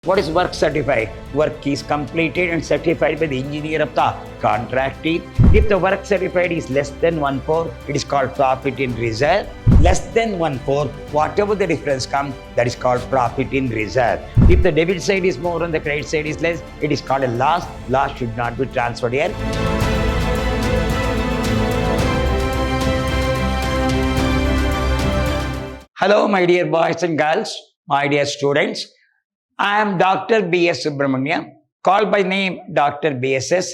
What is work certified? Work is completed and certified by the engineer of the contractee. If the work certified is less than 1/4, it is called profit in reserve. Less than 1/4, whatever the difference comes, that is called profit in reserve. If the debit side is more and the credit side is less, it is called a loss. Loss should not be transferred here. Hello, my dear boys and girls, my dear students. I am Dr. B.S. Subramaniam, called by name Dr. B.S.S.,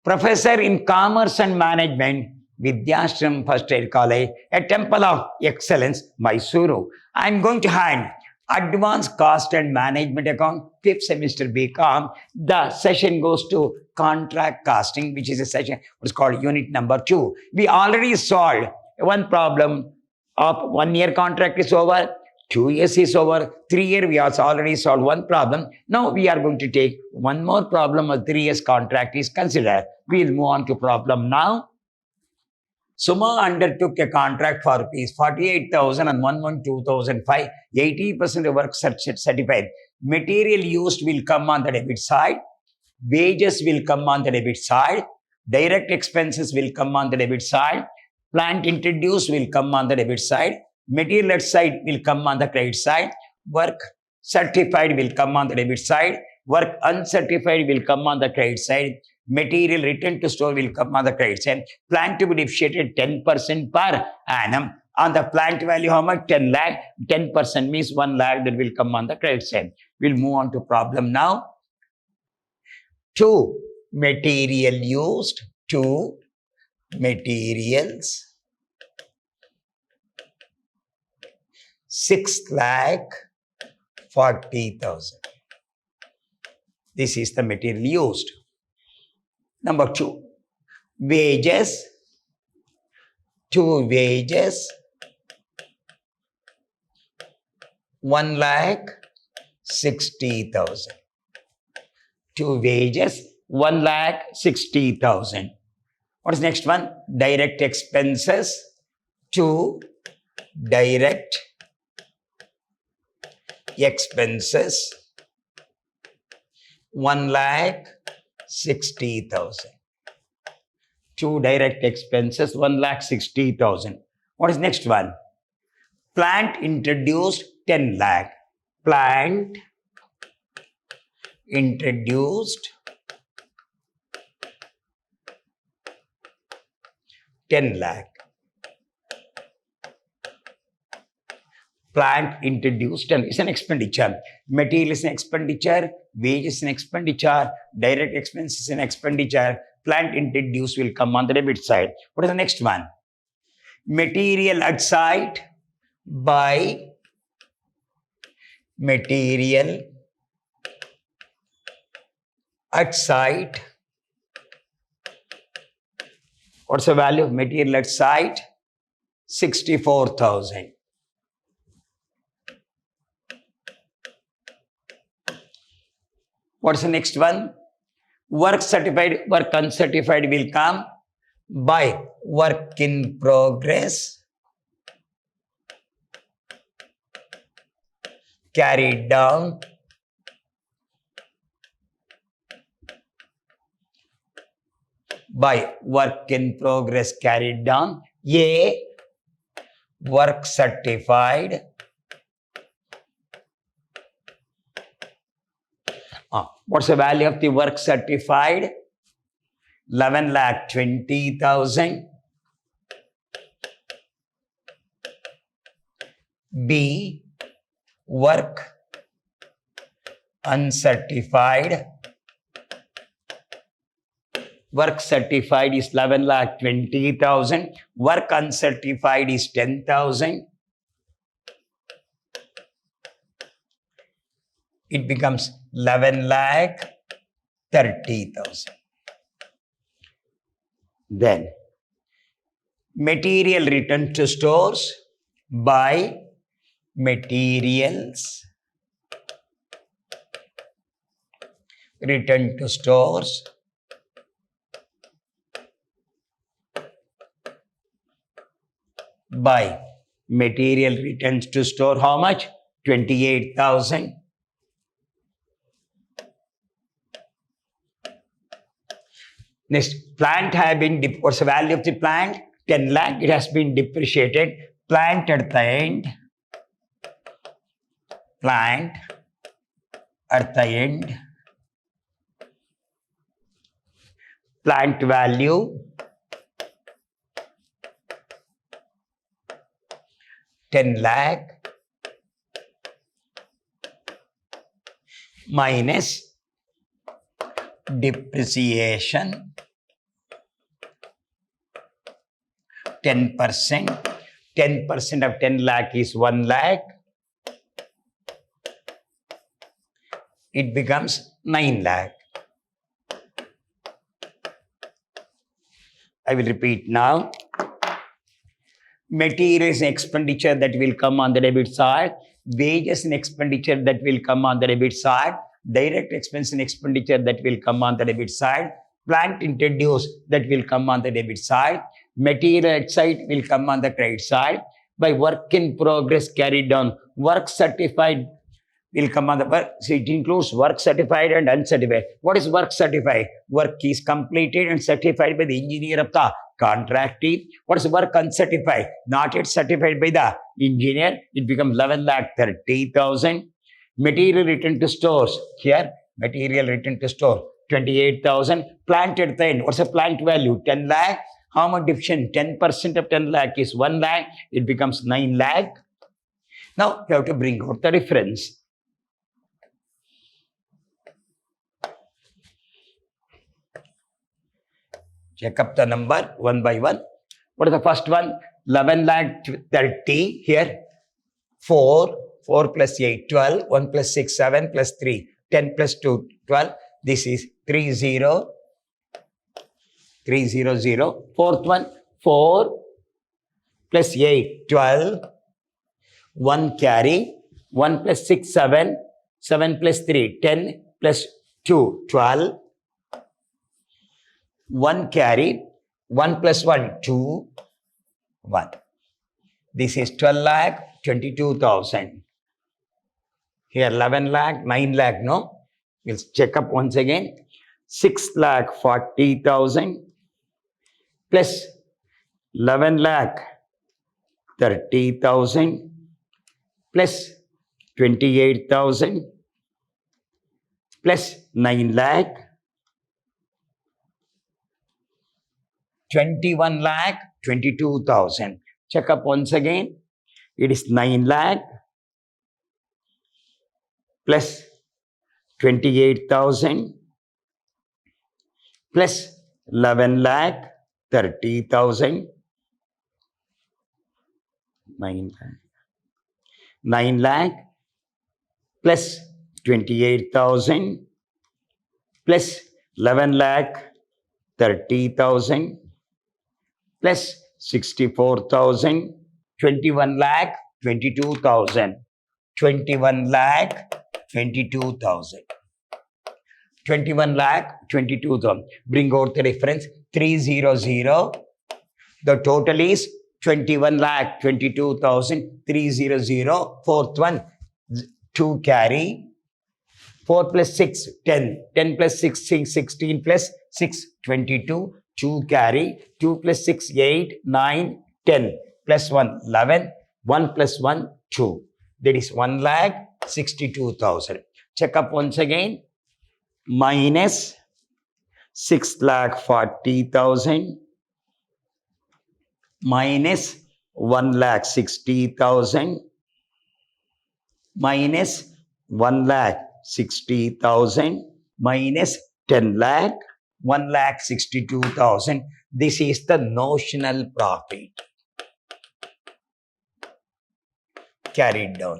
Professor in Commerce and Management, Vidyashram First Aid College, a Temple of Excellence, Mysuru. I am going to hand Advanced Cost and Management Account, 5th semester BCom. The session goes to Contract Costing, which is a session, what is called unit number 2. We already solved one problem of 1 year contract is over. 2 years is over. 3 years we also already solved one problem. Now we are going to take one more problem. A 3 years contract is considered. We'll move on to problem now. Suma undertook a contract for rupees 48,000 on 1/1/2005. 80% of work certified. Material used will come on the debit side. Wages will come on the debit side. Direct expenses will come on the debit side. Plant introduced will come on the debit side. Material side will come on the credit side. Work certified will come on the debit side. Work uncertified will come on the credit side. Material returned to store will come on the credit side. Plant to be depreciated 10% per annum. On the plant value, how much? 10 lakh. 10% means 1 lakh that will come on the credit side. We'll move on to problem now. 2. Material used. 2. Materials. 6,40,000. This is the material used. Number 2. Wages. 2 wages. 1,60,000. 2 wages. 1,60,000. What is next one? Direct expenses. 2 direct expenses. 1,60,000. 2 direct expenses. 1,60,000. What is next one? Plant introduced 10 lakh. Plant introduced 10 lakh. Plant introduced is an expenditure. Material is an expenditure. Wage is an expenditure. Direct expense is an expenditure. Plant introduced will come on the debit side. What is the next one? Material at site by material at site. What's the value of material at site? 64,000. What's the next one? Work certified, work uncertified will come by work in progress carried down by work in progress carried down. A. Work certified. What's the value of the work certified? 11,20,000. B. Work uncertified. Work certified is 11,20,000. Work uncertified is 10,000. It becomes 11,30,000. Then, material returned to stores by materials returned to stores by material returns to store. How much? 28,000. Next, plant have been, what's the value of the plant? 10 lakh, it has been depreciated. Plant at the end, plant at the end, plant value 10 lakh minus depreciation 10%. 10% of 10 lakh is 1 lakh. It becomes 9 lakh. I will repeat now. Material is an expenditure that will come on the debit side. Wages and expenditure that will come on the debit side. Direct expense and expenditure that will come on the debit side. Plant introduced that will come on the debit side. Material outside will come on the credit side. By work in progress carried on, work certified will come on the work. So it includes work certified and uncertified. What is work certified? Work is completed and certified by the engineer of the contractee. What is work uncertified? Not yet certified by the engineer. It becomes 11,30,000. Material returned to stores. Here, material returned to store, 28,000. Plant at the end. What's the plant value? 10 lakh. How much division? 10% of 10 lakh is 1 lakh. It becomes 9 lakh. Now, you have to bring out the difference. Check up the number one by one. What is the first one? 11 lakh 30. Here, 4. 4 plus 8, 12. 1 plus 6, 7 plus 3. 10 plus 2, 12. This is 30. 300. Fourth one, 4 plus 8, 12. 1 carry. 1 plus 6, 7. 7 plus 3, 10 plus 2, 12. 1 carry. 1 plus 1, 2. 1. This is 12 lakh 22,000. Here 11 lakh, 9 lakh, no? We'll check up once again. 6 lakh 40,000 plus 11 lakh 30,000 plus 28,000 plus 9 lakh 21 lakh 22,000. Check up once again. It is 9 lakh plus 28,000 plus 11 lakh 30,000. 9 lakh plus 28,000 plus 11 lakh 30,000 plus 64,000. 21 lakh 22,000. 21 lakh 22,000. 21 lakh 22,000. Bring out the difference. 300. The total is 21 lakh 22,000. 300. Fourth one, 2 carry. 4 plus 6, 10. 10 plus 6, 16 plus 6, 22. 2 carry. 2 plus 6, 8, 9, 10. Plus 1, 11. 1 plus 1, 2. That is 1 lakh 62,000. Check up once again. Minus 6 lakh 40,000 minus 1 lakh 60,000 minus 1 lakh 60,000 minus 10 lakh 1 lakh 62,000. This is the notional profit carried down.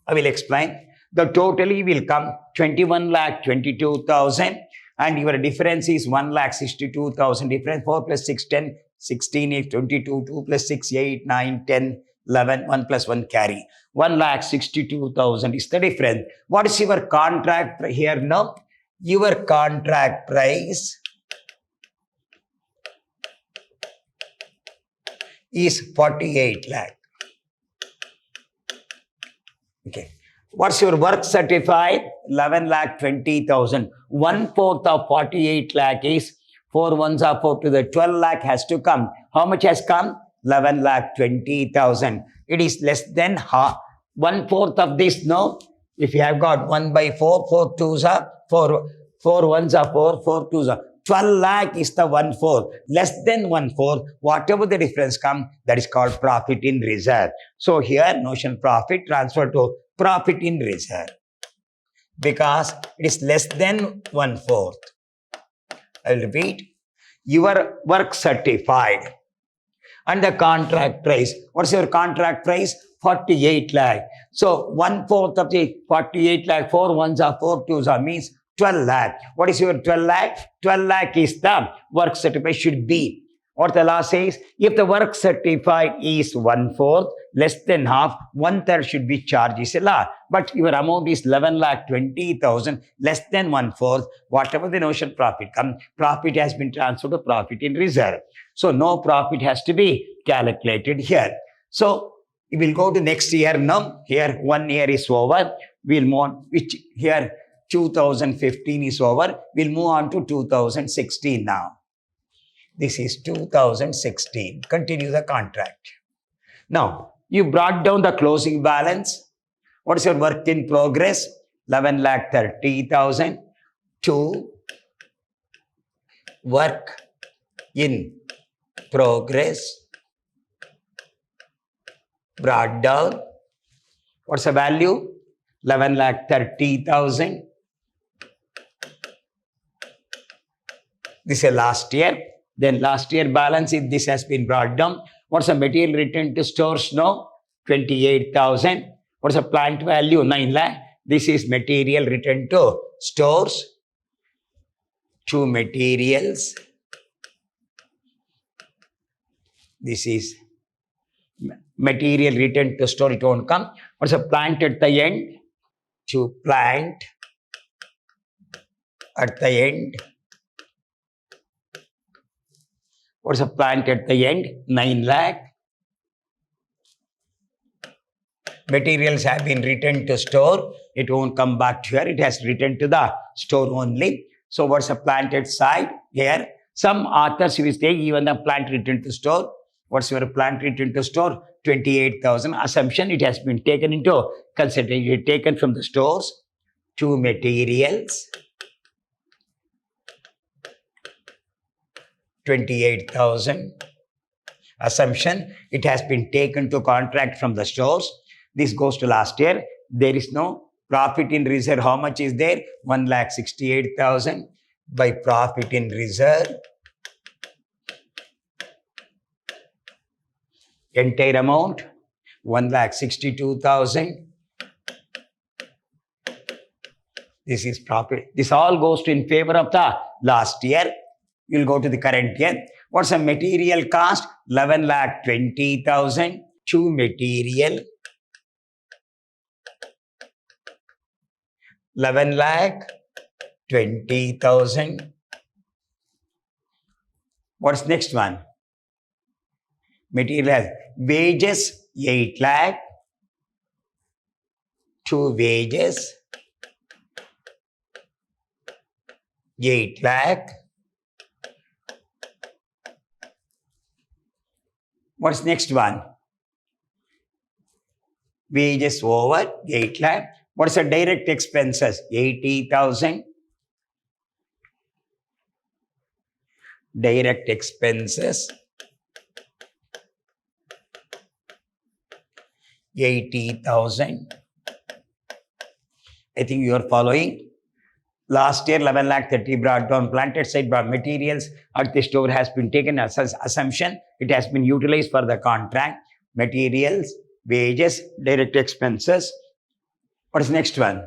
I will explain. The totally will come 21 lakh 22,000 and your difference is 1 lakh 62,000. Difference 4 plus 6, 10, 16 is 22, 2 plus 6, 8, 9, 10, 11, 1 plus 1 carry. 1 lakh 62,000 is the difference. What is your contract here now? Your contract price is 48 lakh. Okay. What's your work certified? 11 lakh 20,000. 1/4 of 48 lakh is 4 ones are 4 to the 12 lakh has to come. How much has come? 11 lakh 20,000. It is less than half. 1/4 of this, no? If you have got 1 by 4, 4 twos are 4, 4 ones are 4, 4 twos are 12 lakh is the 1/4. Less than 1/4, whatever the difference comes, that is called profit in reserve. So here, notional profit transfer to profit in reserve because it is less than 1/4. I will repeat. Your work certified and the contract price. What's your contract price? 48 lakh. So 1/4 of the 48 lakh, 4 ones are 4 twos are means 12 lakh. What is your 12 lakh? 12 lakh is the work certified should be. What the law says, if the work certified is 1/4, less than half, 1/3 should be charged is a law. But your amount is 11 lakh 20,000, less than 1/4, whatever the notional profit comes, profit has been transferred to profit in reserve. So no profit has to be calculated here. So we will go to next year now. Here 1 year is over. We'll move on, which here 2015 is over. We'll move on to 2016 now. This is 2016. Continue the contract. Now, you brought down the closing balance. What is your work in progress? 11 lakh 30,000 to work in progress. Brought down. What's the value? 11 lakh 30,000. This is last year. Then last year balance, if this has been brought down. What's the material returned to stores now? 28,000. What's the plant value? 9 lakh. This is material returned to stores. To materials. This is material returned to store. It won't come. What's the plant at the end? To plant at the end. What's the plant at the end? 9 lakh. Materials have been returned to store. It won't come back to here. It has returned to the store only. So what's the plant at side? Here. Some authors will say even the plant returned to store. What's your plant returned to store? 28,000. Assumption it has been taken into consideration. Taken from the stores to materials. 28,000. Assumption, it has been taken to contract from the stores. This goes to last year. There is no profit in reserve. How much is there? 1,68,000 by profit in reserve. Entire amount, 1,62,000. This is profit. This all goes to in favor of the last year. You'll go to the current year. What's the material cost? 11 lakh 20,000 to material. 11 lakh 20,000. What's next one? Material has wages 8 lakh to wages 8 lakh. What's next one? Wages over 8 lakh. What's the direct expenses? 80,000. Direct expenses 80,000. I think you are following. Last year, 11 lakh 30 brought down planted side brought materials at the store has been taken as assumption. It has been utilized for the contract. Materials, wages, direct expenses. What is next one?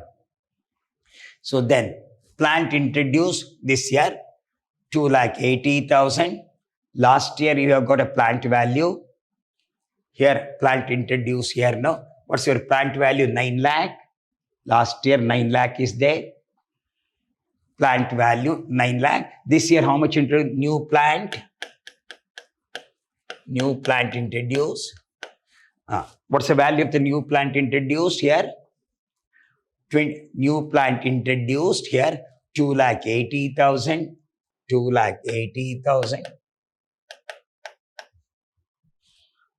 So then, plant introduced this year, 2,80,000. Last year, you have got a plant value. Here, plant introduced here, no? What's your plant value? 9 lakh. Last year, 9 lakh is there. Plant value, 9 lakh. This year, how much into new plant? New plant introduced. What's the value of the new plant introduced here? New plant introduced here, 2,80,000, 2,80,000.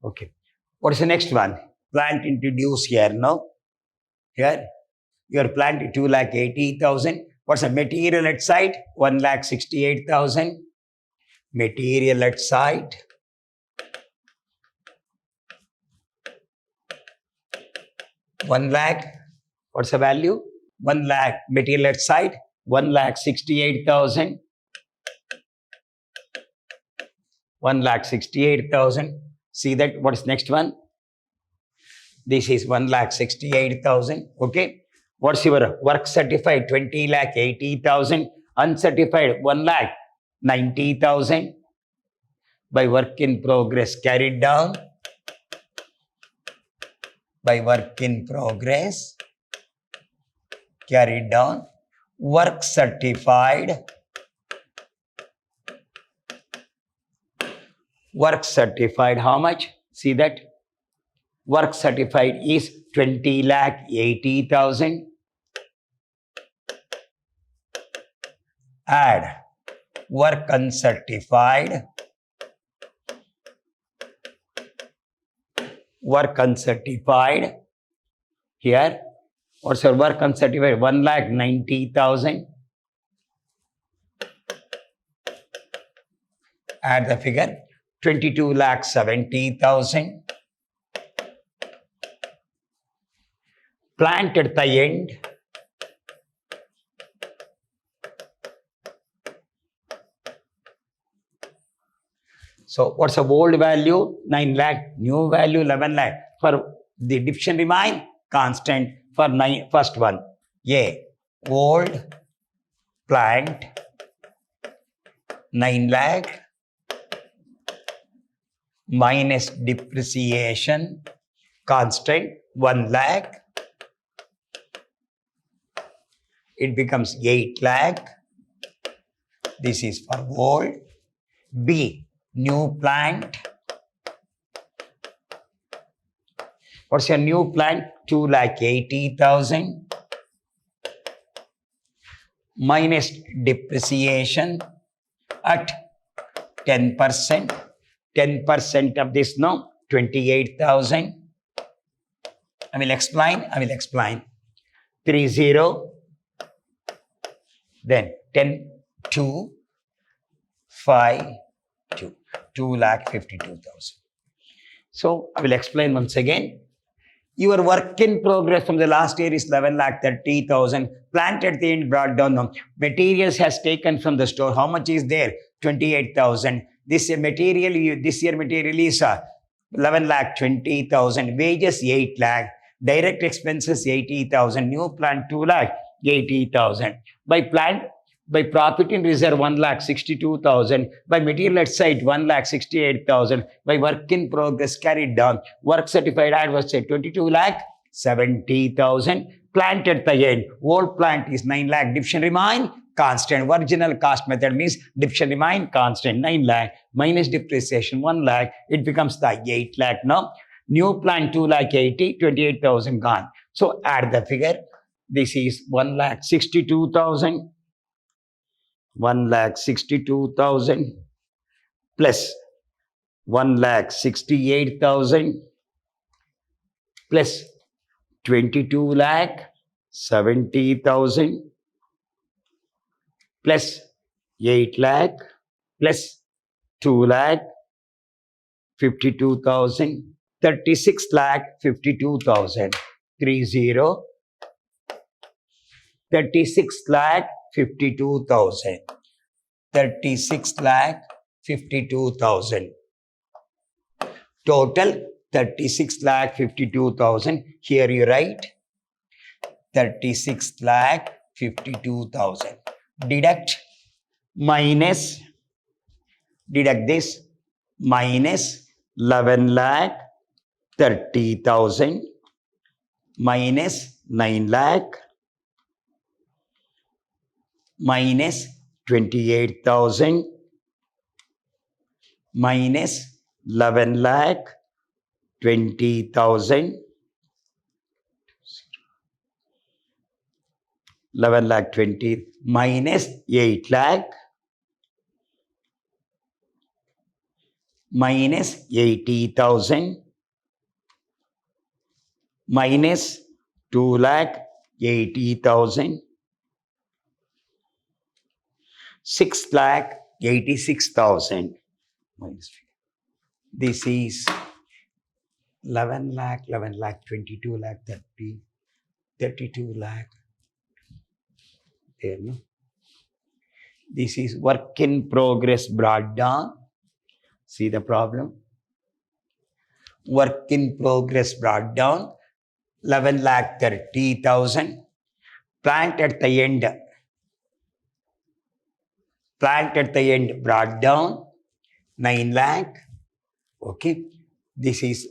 Okay. What is the next one? Plant introduced here, no? Here, your plant 2,80,000. What's the material at site? 1,68,000. Material at site. One lakh. What's the value? 1 lakh. Material at site. 1,68,000. 1,68,000. See that? What is next one? This is 1,68,000. Okay. What's your work certified? 20,80,000. Uncertified 1,90,000. By work in progress carried down. By work in progress carried down. Work certified. Work certified how much? See that? Work certified is 20,80,000. Add work uncertified. Work uncertified. Here, what's your work uncertified? 1,90,000. Add the figure. 22,70,000. Plant at the end. So what's the old value? 9 lakh. New value 11 lakh. For the division remain constant for first one. A. Old plant 9 lakh minus depreciation constant 1 lakh. It becomes 8 lakh. This is for old. B. New plant. What's your new plant? 2,80,000 minus depreciation at 10%. 10% of this, no? 28,000. I will explain. 30. Then 10, 2, 5, 2. 2,52,000. So I will explain once again. Your work in progress from the last year is 11,30,000. Plant at the end brought down. No. Materials has taken from the store. How much is there? 28,000. This year material is 11,20,000. Wages 8 lakh. Direct expenses 80,000. New plant 2,80,000. By profit in reserve 1,62,000. By material at site 1,68,000. By work in progress carried down. Work certified adverse say 22,70,000. Plant at the end. Old plant is 9 lakh. Division remain constant. Original cost method means division remain constant. 9 lakh minus depreciation 1 lakh. It becomes the 8 lakh now. New plant 2,80,000. 28,000 gone. So add the figure. This is 1,62,000. 1,62,000 plus 1,68,000 plus 22,70,000 plus 8 lakh plus 2,52,000, 36,52,000. 30. 36,52,000. 36,52,000. Total 36,52,000. Here you write 36,52,000. Deduct this minus 11,30,000 minus 9 lakh minus 28,000 minus 11,20,000 11 lakh 20 minus 8 lakh minus 80,000 minus 2 lakh 80,000 6 lakh 86,000 minus. This is 11 lakh 22 lakh 30 32 lakh. There, no? This is work in progress brought down. See the problem? Work in progress brought down 11 lakh 30,000. Plant at the end. Plant at the end brought down 9 lakh. Okay. This is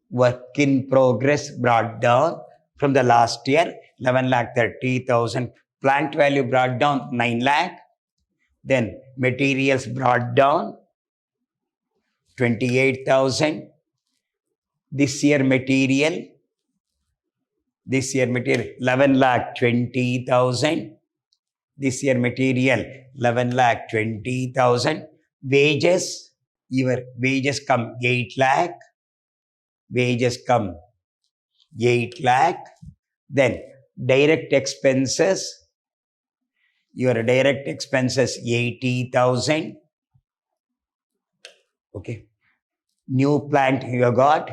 work in progress brought down from the last year 11 lakh 30,000. Plant value brought down 9 lakh. Then materials brought down 28,000. This year material 11 lakh 20,000. This year material 11 lakh 20,000. Wages, your wages come 8 lakh. Wages come 8 lakh. Then direct expenses, your direct expenses 80,000. Okay. New plant you got.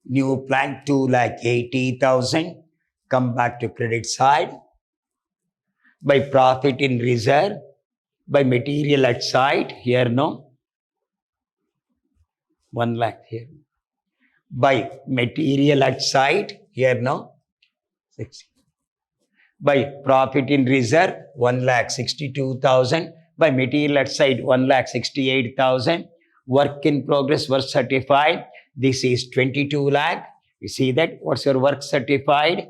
New plant 2 lakh 80,000. Come back to credit side. By profit in reserve, by material at site, here no. 1 lakh here. By material at site, here no. 6. By profit in reserve, 1 lakh 62,000. By material at site, 1 lakh 68,000. Work in progress, work certified. This is 22 lakh. You see that? What's your work certified?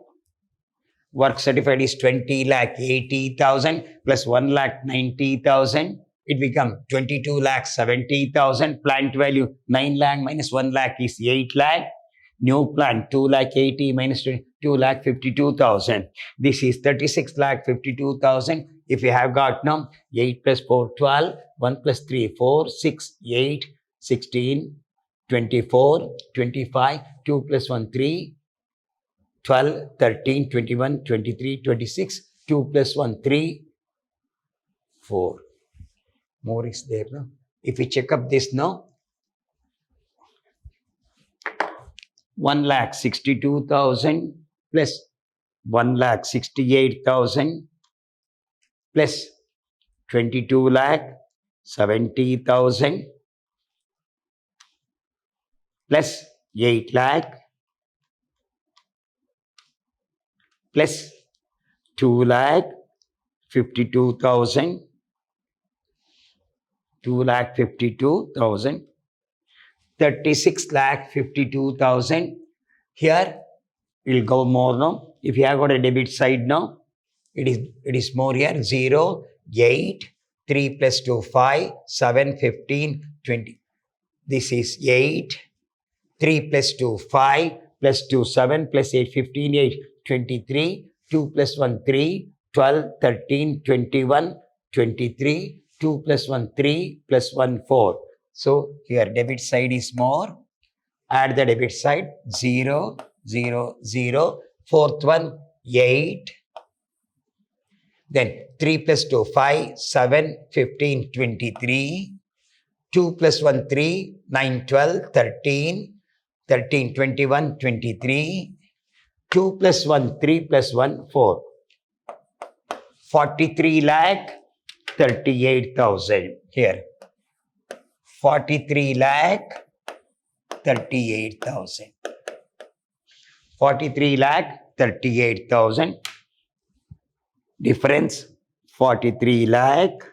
Work certified is 20 lakh 80,000 plus 1 lakh 90,000. It becomes 22 lakh 70,000. Plant value 9 lakh minus 1 lakh is 8 lakh. New plant 2 lakh 80 minus 2 lakh 52,000. This is 36 lakh 52,000. If you have got now 8 plus 4 12, 1 plus 3 4, 6 8, 16, 24, 25, 2 plus 1 3, 12, 13, 21, 23, 26, 2 plus 1 3, 4. More is there, no? If we check up this now, 1 lakh 62,000 plus 1 lakh 68,000 plus 22 lakh 70,000 plus 8 lakh plus 2 lakh 52,000, 2 lakh 52,000, 36 lakh 52,000. Here it will go more now. If you have got a debit side now, it is more here. 0, 8, 3 plus 2, 5, 7, 15, 20. This is 8, 3 plus 2, 5, plus 2, 7, plus 8, 15, 8, 23, 2 plus 1, 3, 12, 13, 21, 23, 2 plus 1, 3, plus 1, 4. So here debit side is more. Add the debit side 0, 0, 0. Fourth one 8. Then 3 plus 2, 5, 7, 15, 23. 2 plus 1, 3, 9, 12, 13, 13, 21, 23. 2 plus 1, 3 plus 1, 4. 43 lakh 38,000 here. 43 lakh 38,000. 43 lakh 38,000. Difference 43 lakh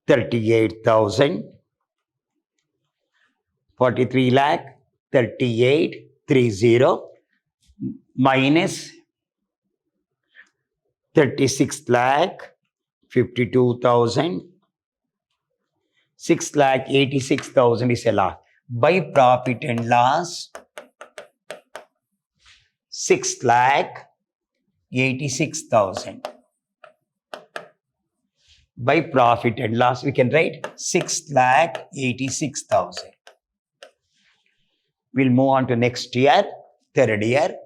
38,000. 43 lakh 3830 minus 36 lakh 52,000. 6 lakh 86,000 is a loss. By profit and loss 6 lakh 86,000. By profit and loss, we can write 6,86,000. We'll move on to next year, third year.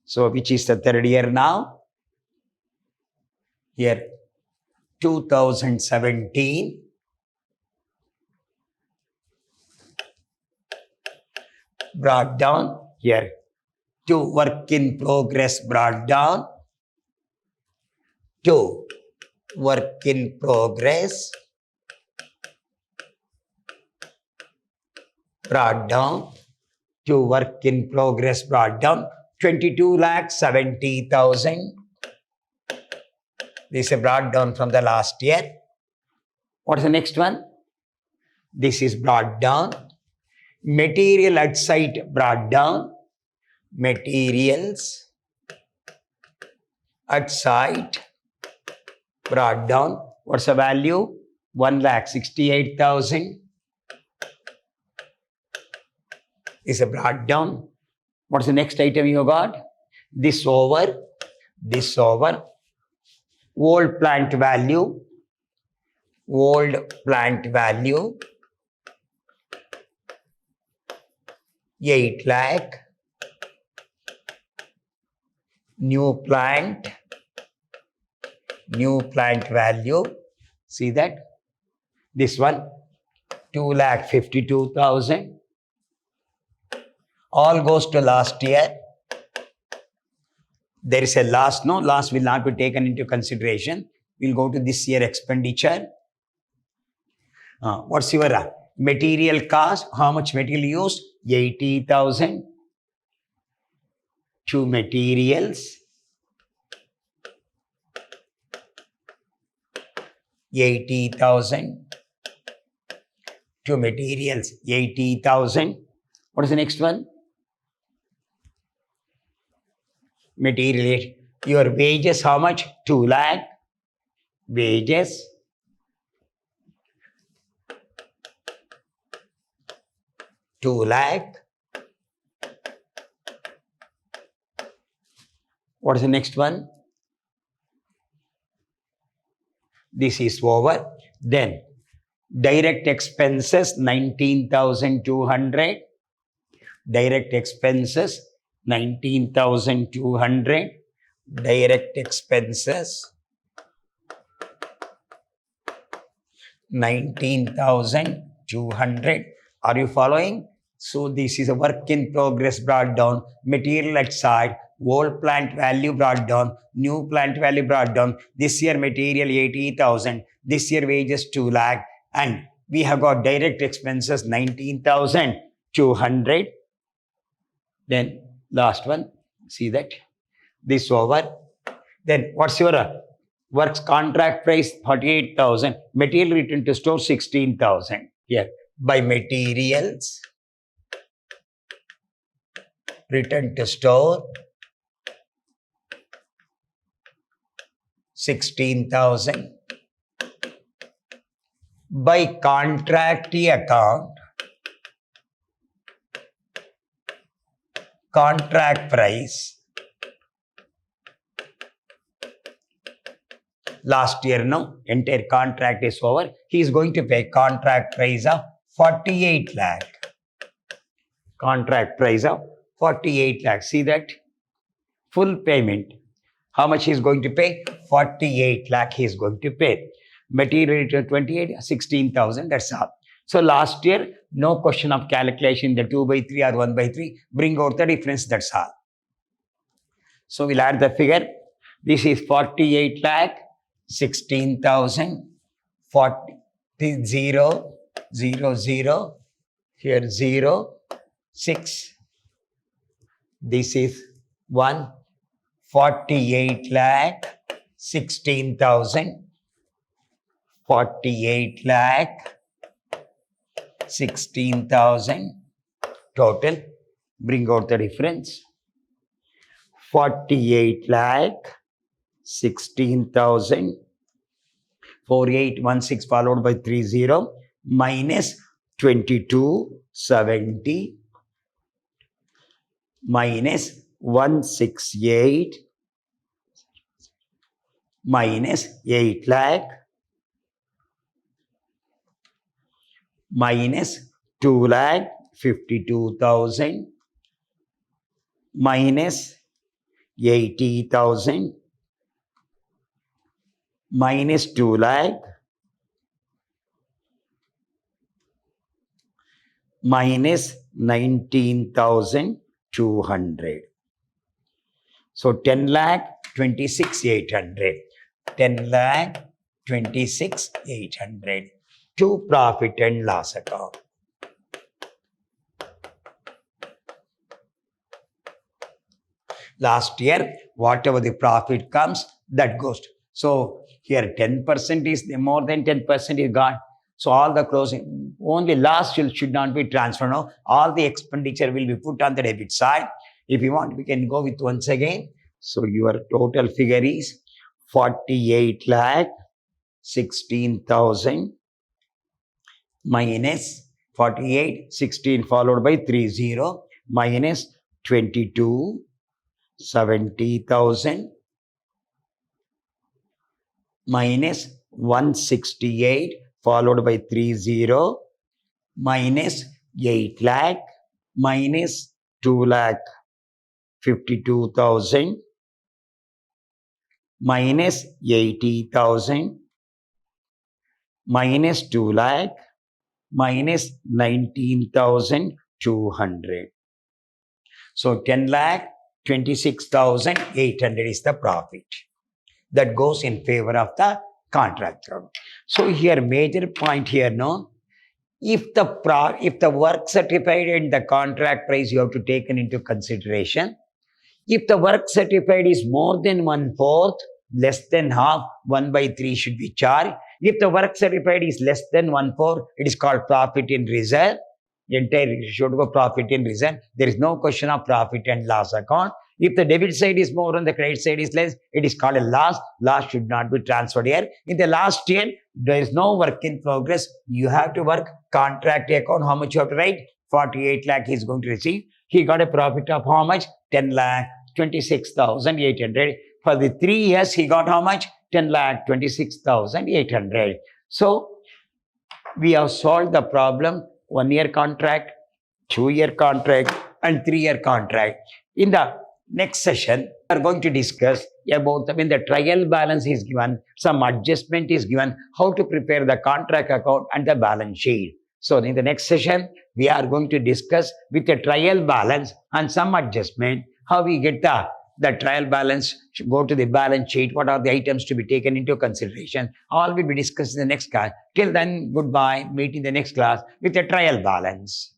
So, which is the third year now? Here, 2017. Brought down here to work in progress, brought down to work in progress, brought down to work in progress, brought down 22,70,000. This is brought down from the last year. What is the next one? This is brought down. Material at site brought down. Materials at site brought down. What's the value? 1,68,000 is a brought down. What's the next item you got? This over. Old plant value. Old plant value. 8 lakh. New plant value. See that? This one, 2,52,000. All goes to last year. There is a loss. No, loss will not be taken into consideration. We'll go to this year expenditure. What's your material cost? How much material used? 80,000 to materials. 80,000 to materials. 80,000. What is the next one? Material. Your wages, how much? 2 lakh. Wages. $2 lakh. What is the next one? This is over. Then direct expenses 19,200. Direct expenses 19,200. Direct expenses 19,200. Are you following? So this is a work in progress brought down, material at site, old plant value brought down, new plant value brought down. This year material 80,000, this year wages 2 lakh, and we have got direct expenses 19,200. Then last one, see that? This over. Then what's your works contract price? 48,000. Material return to store 16,000. Here. By materials return to store 16,000. By contractee account, contract price last year, no, entire contract is over. He is going to pay contract price of 48 lakh. Contract price of 48 lakh. See that? Full payment. How much he is going to pay? 48 lakh he is going to pay. Material return 28, 16,000. That's all. So last year, no question of calculation, the 2/3 or 1/3. Bring out the difference. That's all. So we'll add the figure. This is 48 lakh, 16,000, 40, 0, 0, 0, here 0, 6. This is 1, 48 lakh, 16,000, 48 lakh, 16,000 total. Bring out the difference. 48 lakh, 16,000, 4816 followed by 30 minus 2270 minus 168 minus 8 lakh minus 2 lakh 52,000 minus 80,000 minus 2 lakh minus 19,200. So 10 lakh 26,800. 10 lakh 26,800 to profit and loss account. Last year, whatever the profit comes, that goes. So here 10% is more than 10% is gone. So all the closing, only loss should not be transferred now. All the expenditure will be put on the debit side. If you want, we can go with once again. So your total figure is 48 lakh 16,000 minus 48, 16 followed by 30 minus 22, 70,000 minus 168 followed by 30 minus 8 lakh minus 2 lakh 52,000 minus 80,000 minus 2 lakh minus 19,200. So 10 lakh 26,800 is the profit that goes in favor of the contractor. So here major point here, no, if the work certified and the contract price you have to take into consideration. If the work certified is more than 1/4, less than half, 1/3 should be charged. If the work certified is less than 1/4, it is called profit in reserve. Entire should go profit in reserve. There is no question of profit and loss account. If the debit side is more and the credit side is less, it is called a loss. Loss should not be transferred here. In the last year, there is no work in progress. You have to work contract account. How much you have to write? 48 lakh he is going to receive. He got a profit of how much? 10 lakh 26,800. For the 3 years, he got how much? 10 lakh 26,800. So we have solved the problem. 1 year contract, 2 year contract, and 3 year contract. In the next session, we are going to discuss about when the trial balance is given, some adjustment is given, how to prepare the contract account and the balance sheet. So in the next session, we are going to discuss with the trial balance and some adjustment, how we get the trial balance, go to the balance sheet, what are the items to be taken into consideration. All will be discussed in the next class. Till then, goodbye. Meet in the next class with the trial balance.